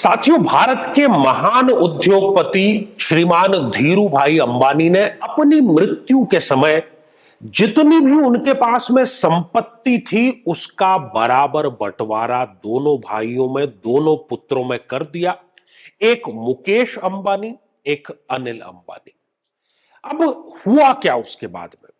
साथियों, भारत के महान उद्योगपति श्रीमान धीरू भाई अंबानी ने अपनी मृत्यु के समय जितनी भी उनके पास में संपत्ति थी उसका बराबर बंटवारा दोनों भाइयों में, दोनों पुत्रों में कर दिया। एक मुकेश अंबानी, एक अनिल अंबानी। अब हुआ क्या उसके बाद में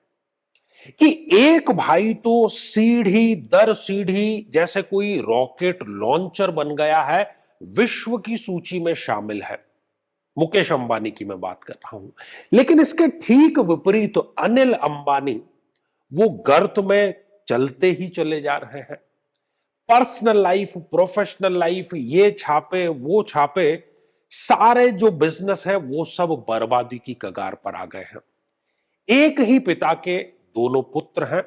कि एक भाई तो सीढ़ी दर सीढ़ी जैसे कोई रॉकेट लॉन्चर बन गया है, विश्व की सूची में शामिल है। मुकेश अंबानी की मैं बात कर रहा हूं। लेकिन इसके ठीक विपरीत तो अनिल अंबानी वो गर्त में चलते ही चले जा रहे हैं। पर्सनल लाइफ, प्रोफेशनल लाइफ, ये छापे वो छापे, सारे जो बिजनेस है वो सब बर्बादी की कगार पर आ गए हैं। एक ही पिता के दोनों पुत्र हैं।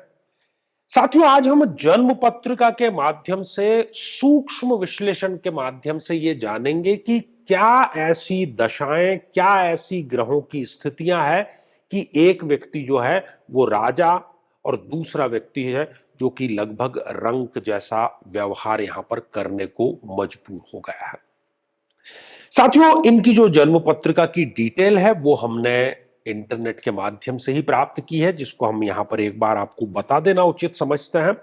साथियों, आज हम जन्म पत्रिका के माध्यम से, सूक्ष्म विश्लेषण के माध्यम से ये जानेंगे कि क्या ऐसी दशाएं, क्या ऐसी ग्रहों की स्थितियां हैं कि एक व्यक्ति जो है वो राजा और दूसरा व्यक्ति है जो कि लगभग रंक जैसा व्यवहार यहां पर करने को मजबूर हो गया है। साथियों, इनकी जो जन्म पत्रिका की डिटेल है वो हमने इंटरनेट के माध्यम से ही प्राप्त की है, जिसको हम यहां पर एक बार आपको बता देना उचित समझते हैं।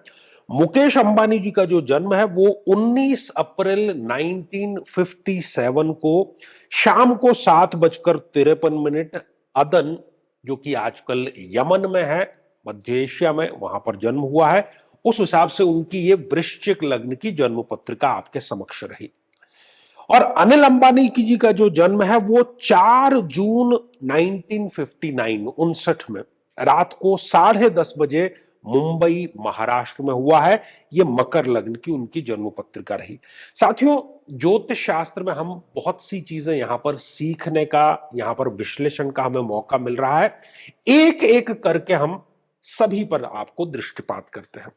मुकेश अंबानी जी का जो जन्म है वो 19 अप्रैल 1957 को शाम को 7:53 अदन, जो कि आजकल यमन में है, मध्य एशिया में, वहां पर जन्म हुआ है। उस हिसाब से उनकी ये वृश्चिक लग्न की जन्म पत्रिका आपके समक्ष रही। और अनिल अंबानी की जी का जो जन्म है वो 4 जून 1959 में रात को 10:30 बजे मुंबई, महाराष्ट्र में हुआ है। ये मकर लग्न की उनकी जन्म पत्रिका रही। साथियों, ज्योतिष शास्त्र में हम बहुत सी चीजें यहां पर सीखने का, यहां पर विश्लेषण का हमें मौका मिल रहा है। एक एक करके हम सभी पर आपको दृष्टिपात करते हैं।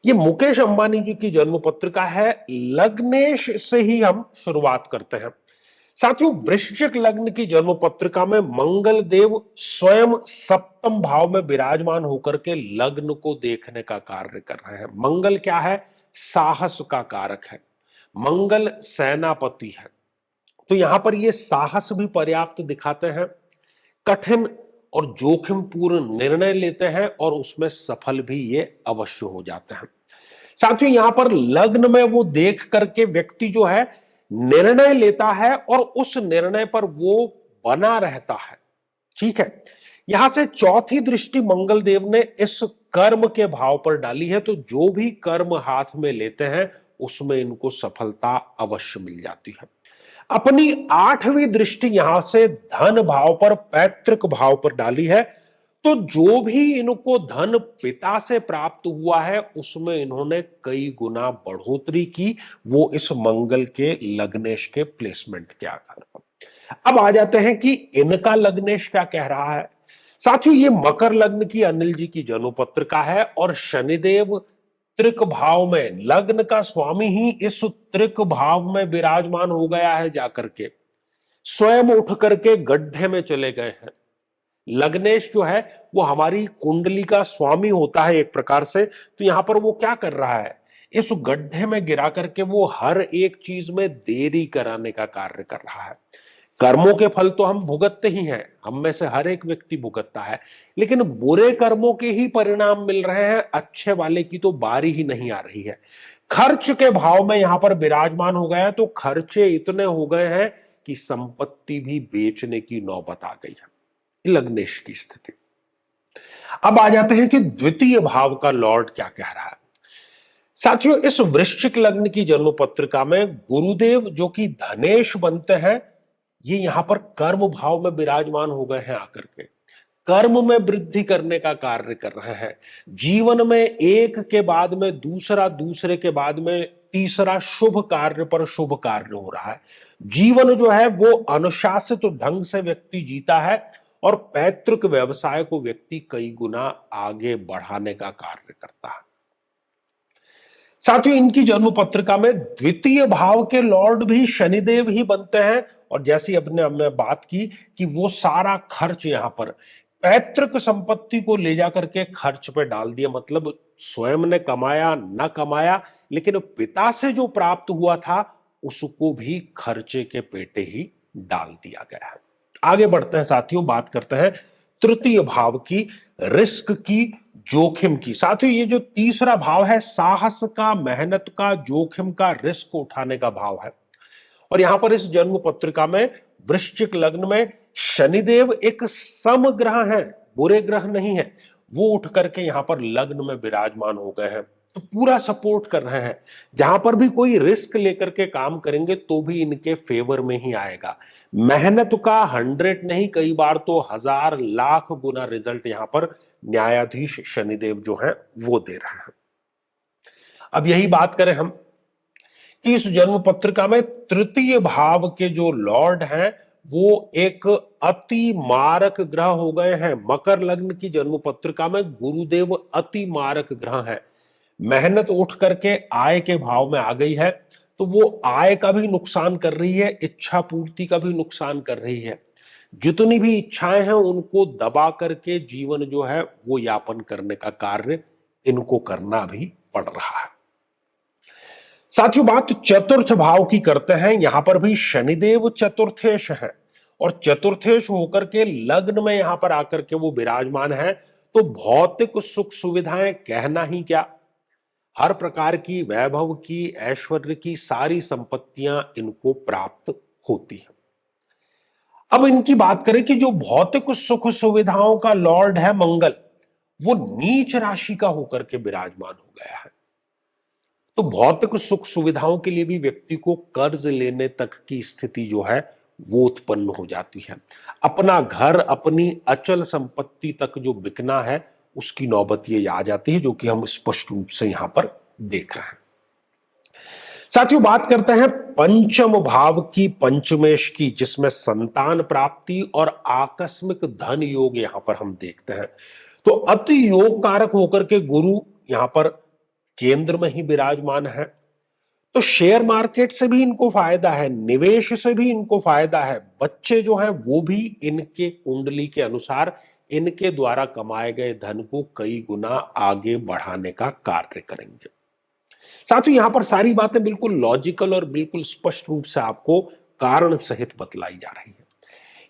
ये मुकेश अंबानी जी की जन्म पत्रिका है। लग्नेश से ही हम शुरुआत करते हैं। साथियों, वृश्चिक लग्न की जन्म पत्रिका में मंगल देव स्वयं सप्तम भाव में विराजमान होकर के लग्न को देखने का कार्य कर रहे हैं। मंगल क्या है? साहस का कारक है। मंगल सेनापति है। तो यहां पर ये साहस भी पर्याप्त दिखाते हैं, कठिन और जोखिम पूर्ण निर्णय लेते हैं और उसमें सफल भी ये अवश्य हो जाते हैं। साथियों, यहां पर लग्न में वो देख करके व्यक्ति जो है निर्णय लेता है और उस निर्णय पर वो बना रहता है। ठीक है, यहां से चौथी दृष्टि मंगल देव ने इस कर्म के भाव पर डाली है, तो जो भी कर्म हाथ में लेते हैं उसमें इनको सफलता अवश्य मिल जाती है। अपनी आठवीं दृष्टि यहां से धन भाव पर, पैतृक भाव पर डाली है, तो जो भी इनको धन पिता से प्राप्त हुआ है उसमें इन्होंने कई गुना बढ़ोतरी की, वो इस मंगल के लग्नेश के प्लेसमेंट के आधार पर। अब आ जाते हैं कि इनका लग्नेश क्या कह रहा है। साथियों, ये मकर लग्न की अनिल जी की जन्म पत्रिका है और शनिदेव त्रिक भाव में, लग्न का स्वामी ही इस त्रिक भाव में विराजमान हो गया है, जाकर के स्वयं उठ करके गड्ढे में चले गए हैं। लग्नेश जो है वो हमारी कुंडली का स्वामी होता है एक प्रकार से। तो यहां पर वो क्या कर रहा है, इस गड्ढे में गिरा करके वो हर एक चीज में देरी कराने का कार्य कर रहा है। कर्मों के फल तो हम भुगतते ही हैं, हम में से हर एक व्यक्ति भुगतता है, लेकिन बुरे कर्मों के ही परिणाम मिल रहे हैं, अच्छे वाले की तो बारी ही नहीं आ रही है। खर्च के भाव में यहां पर विराजमान हो गया है, तो खर्चे इतने हो गए हैं कि संपत्ति भी बेचने की नौबत आ गई है। लग्नेश की स्थिति। अब आ जाते हैं कि द्वितीय भाव का लॉर्ड क्या कह रहा है। साथियों, इस वृश्चिक लग्न की जन्म पत्रिका में गुरुदेव जो कि धनेश बनते हैं, ये यहां पर कर्म भाव में विराजमान हो गए हैं आकर के, कर्म में वृद्धि करने का कार्य कर रहे हैं। जीवन में एक के बाद में दूसरा, दूसरे के बाद में तीसरा शुभ कार्य पर शुभ कार्य हो रहा है। जीवन जो है वो अनुशासित ढंग से व्यक्ति जीता है और पैतृक व्यवसाय को व्यक्ति कई गुना आगे बढ़ाने का कार्य करता है। साथियों, इनकी जन्म पत्रिका में द्वितीय भाव के लॉर्ड भी शनिदेव ही बनते हैं और जैसी अपने हमने बात की कि वो सारा खर्च यहां पर पैतृक संपत्ति को ले जाकर के खर्च पे डाल दिया। मतलब स्वयं ने कमाया ना कमाया, लेकिन पिता से जो प्राप्त हुआ था उसको भी खर्चे के पेटे ही डाल दिया गया है। आगे बढ़ते हैं साथियों, बात करते हैं तृतीय भाव की, रिस्क की, जोखिम की। साथियों ये जो तीसरा भाव है, साहस का, मेहनत का, जोखिम का, रिस्क उठाने का भाव है। और यहां पर इस जन्म पत्रिका में वृश्चिक लग्न में शनिदेव एक समग्रह है, बुरे ग्रह नहीं है, वो उठ करके यहां पर लग्न में विराजमान हो गए हैं, तो पूरा सपोर्ट कर रहे हैं। जहां पर भी कोई रिस्क लेकर के काम करेंगे तो भी इनके फेवर में ही आएगा। मेहनत का 100 नहीं, कई बार तो 1000 लाख गुना रिजल्ट यहां पर न्यायाधीश शनिदेव जो है वो दे रहे हैं। अब यही बात करें हम कि इस जन्म पत्रिका में तृतीय भाव के जो लॉर्ड हैं वो एक अति मारक ग्रह हो गए हैं। मकर लग्न की जन्म पत्रिका में गुरुदेव अति मारक ग्रह है। मेहनत उठ करके आय के भाव में आ गई है, तो वो आय का भी नुकसान कर रही है, इच्छा पूर्ति का भी नुकसान कर रही है। जितनी भी इच्छाएं हैं उनको दबा करके जीवन जो है वो यापन करने का कार्य इनको करना भी पड़ रहा है। साथियों बात चतुर्थ भाव की करते हैं। यहां पर भी शनिदेव चतुर्थेश है, और चतुर्थेश होकर के लग्न में यहां पर आकर के वो विराजमान है, तो भौतिक सुख सुविधाएं कहना ही क्या, हर प्रकार की वैभव की, ऐश्वर्य की सारी संपत्तियां इनको प्राप्त होती हैं। अब इनकी बात करें कि जो भौतिक सुख सुविधाओं का लॉर्ड है मंगल, वो नीच राशि का होकर के विराजमान हो गया है, तो भौतिक सुख सुविधाओं के लिए भी व्यक्ति को कर्ज लेने तक की स्थिति जो है वो उत्पन्न हो जाती है। अपना घर, अपनी अचल संपत्ति तक जो बिकना है उसकी नौबत ये आ जाती है, जो कि हम स्पष्ट रूप से यहां पर देख रहे हैं। साथियों बात करते हैं पंचम भाव की, पंचमेश की, जिसमें संतान प्राप्ति और आकस्मिक धन योग यहां पर हम देखते हैं। तो अति योग कारक होकर के गुरु यहां पर केंद्र में ही विराजमान है, तो शेयर मार्केट से भी इनको फायदा है, निवेश से भी इनको फायदा है। बच्चे जो हैं वो भी इनके कुंडली के अनुसार इनके द्वारा कमाए गए धन को कई गुना आगे बढ़ाने का कार्य करेंगे। साथियों यहां पर सारी बातें बिल्कुल लॉजिकल और बिल्कुल स्पष्ट रूप से आपको कारण सहित बतलाई जा रही है।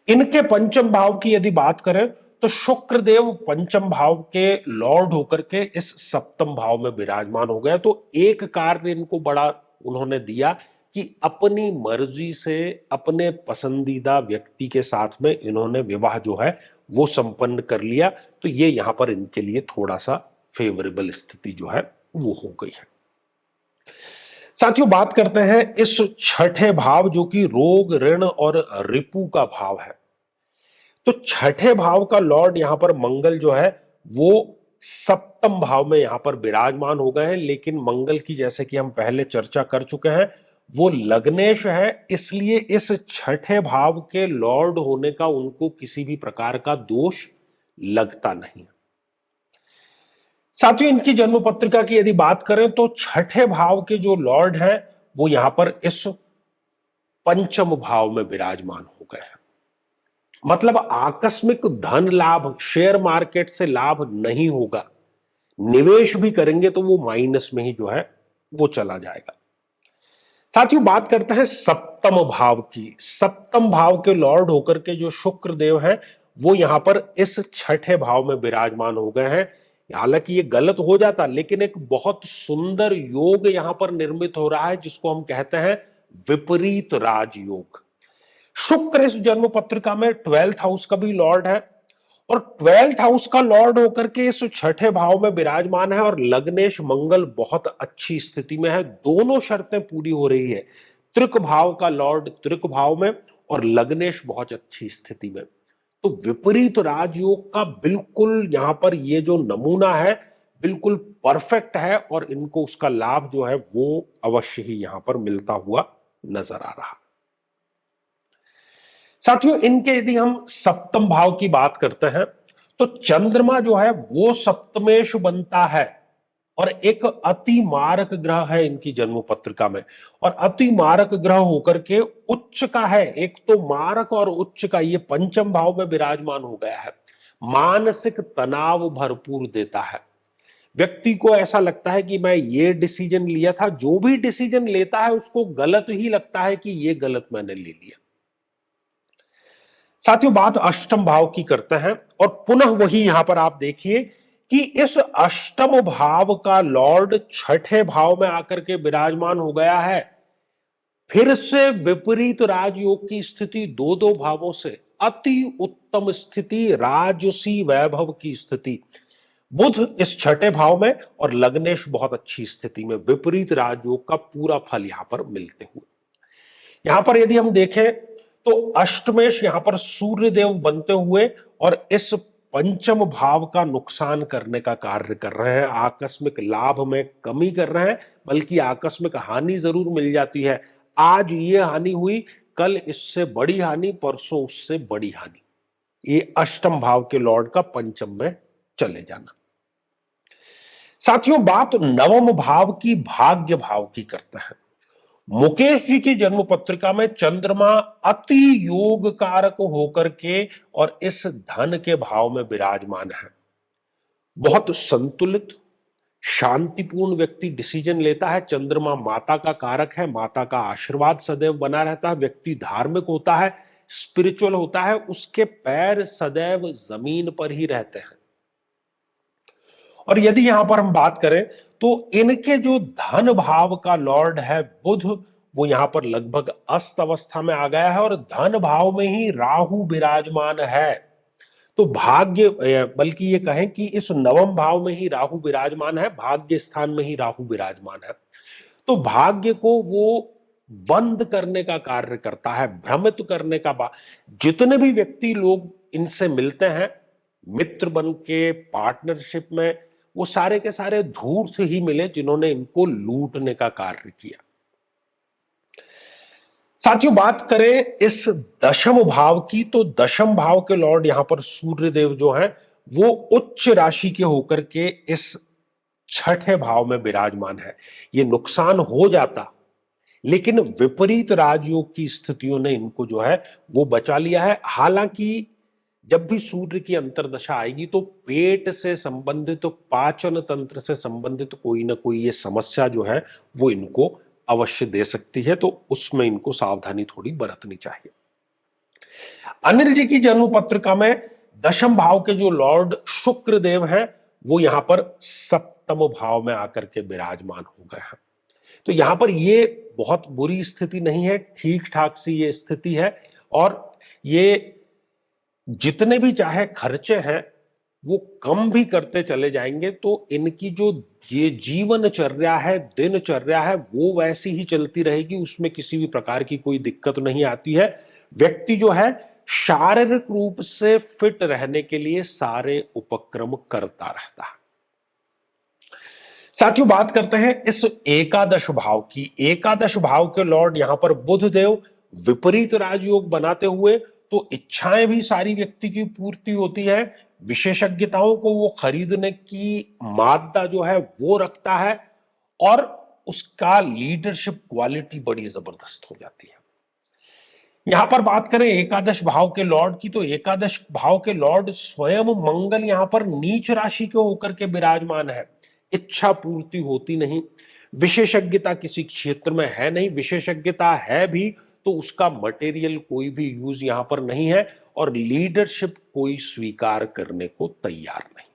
इनके पंचम भाव की यदि बात करें तो शुक्र देव पंचम भाव के लॉर्ड होकर के इस सप्तम भाव में विराजमान हो गया, तो एक कार्य इनको बड़ा उन्होंने दिया कि अपनी मर्जी से अपने पसंदीदा व्यक्ति के साथ में इन्होंने विवाह जो है वो संपन्न कर लिया, तो ये यहां पर इनके लिए थोड़ा सा फेवरेबल स्थिति जो है वो हो गई है। साथियों बात करते हैं इस छठे भाव जो कि रोग, ऋण और रिपु का भाव है। तो छठे भाव का लॉर्ड यहां पर मंगल जो है वो सप्तम भाव में यहां पर विराजमान हो गए हैं, लेकिन मंगल की जैसे कि हम पहले चर्चा कर चुके हैं वो लग्नेश है, इसलिए इस छठे भाव के लॉर्ड होने का उनको किसी भी प्रकार का दोष लगता नहीं। साथियों इनकी जन्म पत्रिका की यदि बात करें तो छठे भाव के जो लॉर्ड हैं वो यहां पर इस पंचम भाव में विराजमान हो गए हैं। मतलब आकस्मिक धन लाभ, शेयर मार्केट से लाभ नहीं होगा, निवेश भी करेंगे तो वो माइनस में ही जो है वो चला जाएगा। साथियों बात करते हैं सप्तम भाव की। सप्तम भाव के लॉर्ड होकर के जो शुक्र देव हैं वो यहां पर इस छठे भाव में विराजमान हो गए हैं। हालांकि ये गलत हो जाता, लेकिन एक बहुत सुंदर योग यहां पर निर्मित हो रहा है जिसको हम कहते हैं विपरीत राजयोग। शुक्र इस जन्म पत्रिका में 12th हाउस का भी लॉर्ड है, और 12th हाउस का लॉर्ड होकर के इस छठे भाव में विराजमान है, और लग्नेश मंगल बहुत अच्छी स्थिति में है। दोनों शर्तें पूरी हो रही है, त्रिक भाव का लॉर्ड त्रिक भाव में और लग्नेश बहुत अच्छी स्थिति में। तो विपरीत राजयोग का बिल्कुल यहां पर ये जो नमूना है बिल्कुल परफेक्ट है, और इनको उसका लाभ जो है वो अवश्य ही यहां पर मिलता हुआ नजर आ रहा। साथियों इनके यदि हम सप्तम भाव की बात करते हैं तो चंद्रमा जो है वो सप्तमेश बनता है, और एक अति मारक ग्रह है इनकी जन्म पत्रिका में, और अति मारक ग्रह होकर के उच्च का है। एक तो मारक और उच्च का ये पंचम भाव में विराजमान हो गया है, मानसिक तनाव भरपूर देता है। व्यक्ति को ऐसा लगता है कि मैं ये डिसीजन लिया था, जो भी डिसीजन लेता है उसको गलत ही लगता है कि ये गलत मैंने ले लिया। साथियों, बात अष्टम भाव की करते हैं और पुनः वही यहां पर आप देखिए कि इस अष्टम भाव का लॉर्ड छठे भाव में आकर के विराजमान हो गया है। फिर से विपरीत राजयोग की स्थिति, दो दो भावों से अति उत्तम स्थिति, राजसी वैभव की स्थिति। बुध इस छठे भाव में और लग्नेश बहुत अच्छी स्थिति में, विपरीत राजयोग का पूरा फल यहां पर मिलते हुए। यहां पर यदि हम देखें तो अष्टमेश यहां पर सूर्य देव बनते हुए और इस पंचम भाव का नुकसान करने का कार्य कर रहे हैं, आकस्मिक लाभ में कमी कर रहे हैं, बल्कि आकस्मिक हानि जरूर मिल जाती है। आज ये हानि हुई, कल इससे बड़ी हानि, परसों उससे बड़ी हानि। ये अष्टम भाव के लॉर्ड का पंचम में चले जाना। साथियों, बात नवम भाव की, भाग्य भाव की करते हैं। मुकेश जी की जन्म पत्रिका में चंद्रमा अति योग कारक होकर के और इस धन के भाव में विराजमान है। बहुत संतुलित, शांतिपूर्ण व्यक्ति डिसीजन लेता है। चंद्रमा माता का कारक है, माता का आशीर्वाद सदैव बना रहता है। व्यक्ति धार्मिक होता है, स्पिरिचुअल होता है, उसके पैर सदैव जमीन पर ही रहते हैं। और यदि यहां पर हम बात करें तो इनके जो धन भाव का लॉर्ड है बुध, वो यहां पर लगभग अस्त अवस्था में आ गया है और धन भाव में ही राहु विराजमान है। तो भाग्य, बल्कि ये कहें कि इस नवम भाव में ही राहु विराजमान है, भाग्य स्थान में ही राहु विराजमान है। तो भाग्य को वो बंद करने का कार्य करता है, भ्रमित करने का। जितने भी व्यक्ति लोग इनसे मिलते हैं मित्र बन के, पार्टनरशिप में, वो सारे के सारे धूर्त ही मिले जिन्होंने इनको लूटने का कार्य किया। साथियों, बात करें इस दशम भाव की, तो दशम भाव के लॉर्ड यहां पर सूर्य देव जो हैं वो उच्च राशि के होकर के इस छठे भाव में विराजमान है। ये नुकसान हो जाता, लेकिन विपरीत राजयोग की स्थितियों ने इनको जो है वो बचा लिया है। हालांकि जब भी सूर्य की अंतर्दशा आएगी तो पेट से संबंधित, तो पाचन तंत्र से संबंधित कोई ना कोई ये समस्या जो है वो इनको अवश्य दे सकती है, तो उसमें इनको सावधानी थोड़ी बरतनी चाहिए। अनिल जी की जन्म पत्रिका में दशम भाव के जो लॉर्ड शुक्र देव हैं वो यहां पर सप्तम भाव में आकर के विराजमान हो गए हैं। तो यहां पर ये बहुत बुरी स्थिति नहीं है, ठीक ठाक सी ये स्थिति है। और ये जितने भी चाहे खर्चे हैं वो कम भी करते चले जाएंगे, तो इनकी जो ये जीवनचर्या है, दिनचर्या है, वो वैसी ही चलती रहेगी, उसमें किसी भी प्रकार की कोई दिक्कत नहीं आती है। व्यक्ति जो है शारीरिक रूप से फिट रहने के लिए सारे उपक्रम करता रहता है। साथियों, बात करते हैं इस एकादश भाव की। एकादश भाव के लॉर्ड यहां पर बुध देव विपरीत राजयोग बनाते हुए, तो इच्छाएं भी सारी व्यक्ति की पूर्ति होती है। विशेषज्ञताओं को वो खरीदने की मादा जो है वो रखता है और उसका लीडरशिप क्वालिटी बड़ी जबरदस्त हो जाती है। यहां पर बात करें एकादश भाव के लॉर्ड की, तो एकादश भाव के लॉर्ड स्वयं मंगल यहां पर नीच राशि के होकर के विराजमान है। इच्छा पूर्ति होती नहीं, विशेषज्ञता किसी क्षेत्र में है नहीं, विशेषज्ञता है भी तो उसका मटेरियल कोई भी यूज यहां पर नहीं है और लीडरशिप कोई स्वीकार करने को तैयार नहीं।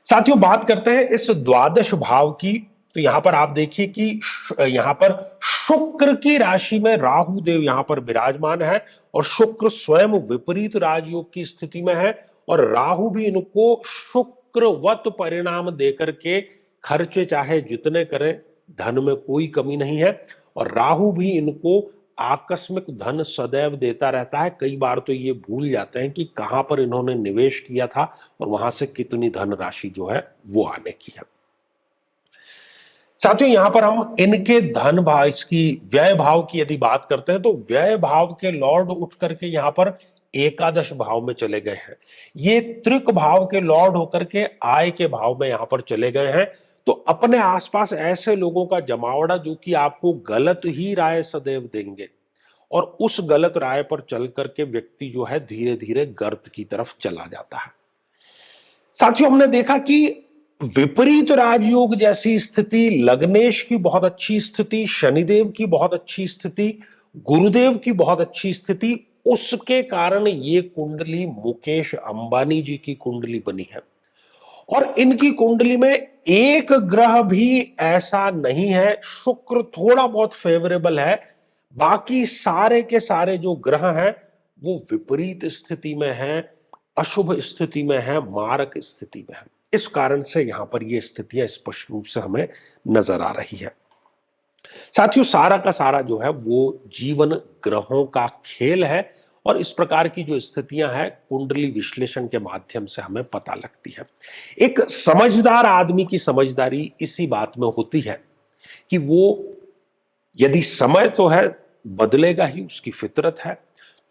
साथियों, बात करते हैं इस द्वादश भाव की, तो यहां पर आप देखिए कि यहां पर शुक्र की राशि में राहु देव यहां पर विराजमान है और शुक्र स्वयं विपरीत राजयोग की स्थिति में है और राहु भी इनको शुक्रवत परिणाम देकर के खर्चे चाहे जितने करें धन में कोई कमी नहीं है और राहु भी इनको आकस्मिक धन सदैव देता रहता है। कई बार तो ये भूल जाते हैं कि कहां पर इन्होंने निवेश किया था और वहां से कितनी धन राशि जो है वो आने की है। साथियों, यहां पर हम इनके धन भाव, इसकी व्यय भाव की यदि बात करते हैं तो व्यय भाव के लॉर्ड उठ करके यहां पर एकादश भाव में चले गए हैं। ये त्रिक भाव के लॉर्ड होकर के आय के भाव में यहां पर चले गए हैं। तो अपने आसपास ऐसे लोगों का जमावड़ा जो कि आपको गलत ही राय सदैव देंगे और उस गलत राय पर चल करके व्यक्ति जो है धीरे धीरे गर्त की तरफ चला जाता है। साथियों, हमने देखा कि विपरीत राजयोग जैसी स्थिति, लग्नेश की बहुत अच्छी स्थिति, शनिदेव की बहुत अच्छी स्थिति, गुरुदेव की बहुत अच्छी स्थिति, उसके कारण ये कुंडली मुकेश अंबानी जी की कुंडली बनी है। और इनकी कुंडली में एक ग्रह भी ऐसा नहीं है, शुक्र थोड़ा बहुत फेवरेबल है, बाकी सारे के सारे जो ग्रह हैं वो विपरीत स्थिति में हैं, अशुभ स्थिति में है, मारक स्थिति में है। इस कारण से यहां पर ये स्थितियां स्पष्ट रूप से हमें नजर आ रही है। साथियों, सारा का सारा जो है वो जीवन ग्रहों का खेल है और इस प्रकार की जो स्थितियां हैं कुंडली विश्लेषण के माध्यम से हमें पता लगती है। एक समझदार आदमी की समझदारी इसी बात में होती है कि वो, यदि समय तो है बदलेगा ही, उसकी फितरत है,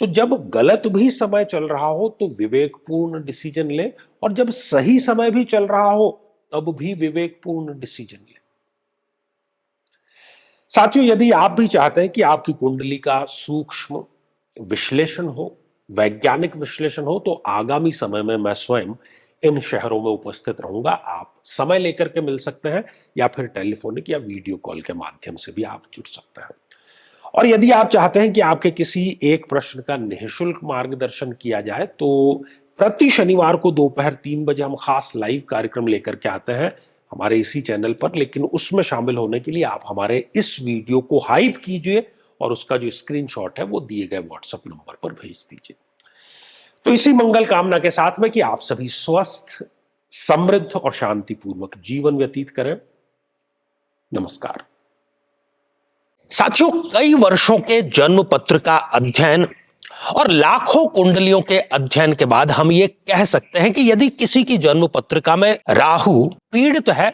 तो जब गलत भी समय चल रहा हो तो विवेकपूर्ण डिसीजन ले, और जब सही समय भी चल रहा हो तब भी विवेकपूर्ण डिसीजन ले। साथियों, यदि आप भी चाहते हैं कि आपकी कुंडली का सूक्ष्म विश्लेषण हो, वैज्ञानिक विश्लेषण हो, तो आगामी समय में मैं स्वयं इन शहरों में उपस्थित रहूंगा। आप समय लेकर के मिल सकते हैं या फिर टेलीफोनिक या वीडियो कॉल के माध्यम से भी आप जुड़ सकते हैं। और यदि आप चाहते हैं कि आपके किसी एक प्रश्न का निःशुल्क मार्गदर्शन किया जाए, तो प्रति शनिवार को दोपहर 3 बजे हम खास लाइव कार्यक्रम लेकर के आते हैं हमारे इसी चैनल पर। लेकिन उसमें शामिल होने के लिए आप हमारे इस वीडियो को हाइप कीजिए और उसका जो स्क्रीनशॉट है वो दिए गए व्हाट्सएप नंबर पर भेज दीजिए। तो इसी मंगल कामना के साथ में कि आप सभी स्वस्थ, समृद्ध और शांतिपूर्वक जीवन व्यतीत करें। नमस्कार। साथियों, कई वर्षों के जन्म पत्र का अध्ययन और लाखों कुंडलियों के अध्ययन के बाद हम ये कह सकते हैं कि यदि किसी की जन्म पत्रिका में राहु पीड़ित है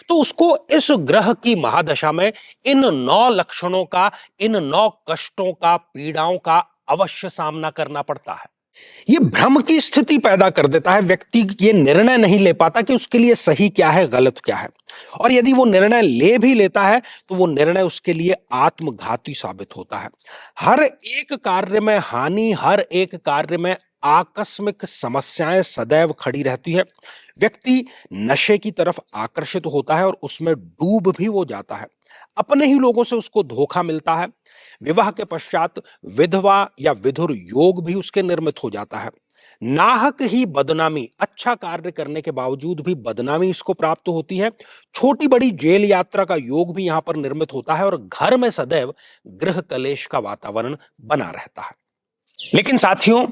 तो उसको इस ग्रह की महादशा में इन 9 लक्षणों का, इन 9 कष्टों का, पीड़ाओं का अवश्य सामना करना पड़ता है। ये भ्रम की स्थिति पैदा कर देता है। व्यक्ति ये निर्णय नहीं ले पाता कि उसके लिए सही क्या है, गलत क्या है, और यदि वो निर्णय ले भी लेता है तो वो निर्णय उसके लिए आत्मघाती साबित होता है। हर एक कार्य में हानि, हर एक कार्य में आकस्मिक समस्याएं सदैव खड़ी रहती है। व्यक्ति नशे की तरफ आकर्षित होता है और उसमें डूब भी वो जाता है। अपने ही लोगों से उसको धोखा मिलता है। विवाह के पश्चात विधवा या विधुर योग भी उसके निर्मित हो जाता है। नाहक ही बदनामी, अच्छा कार्य करने के बावजूद भी बदनामी इसको प्राप्त होती है। छोटी बड़ी जेल यात्रा का योग भी यहां पर निर्मित होता है और घर में सदैव गृह कलेश का वातावरण बना रहता है। लेकिन साथियों,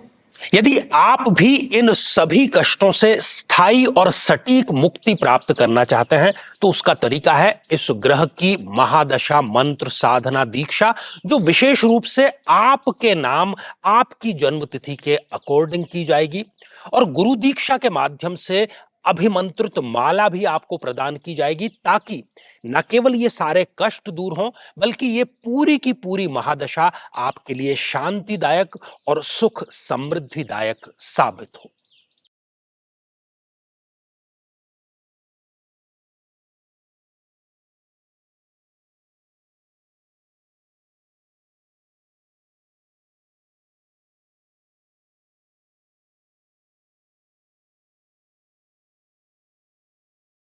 यदि आप भी इन सभी कष्टों से स्थायी और सटीक मुक्ति प्राप्त करना चाहते हैं तो उसका तरीका है इस ग्रह की महादशा मंत्र साधना दीक्षा, जो विशेष रूप से आपके नाम, आपकी जन्मतिथि के अकॉर्डिंग की जाएगी। और गुरु दीक्षा के माध्यम से अभिमंत्रित माला भी आपको प्रदान की जाएगी, ताकि न केवल ये सारे कष्ट दूर हों, बल्कि ये पूरी की पूरी महादशा आपके लिए शांतिदायक और सुख समृद्धिदायक साबित हो।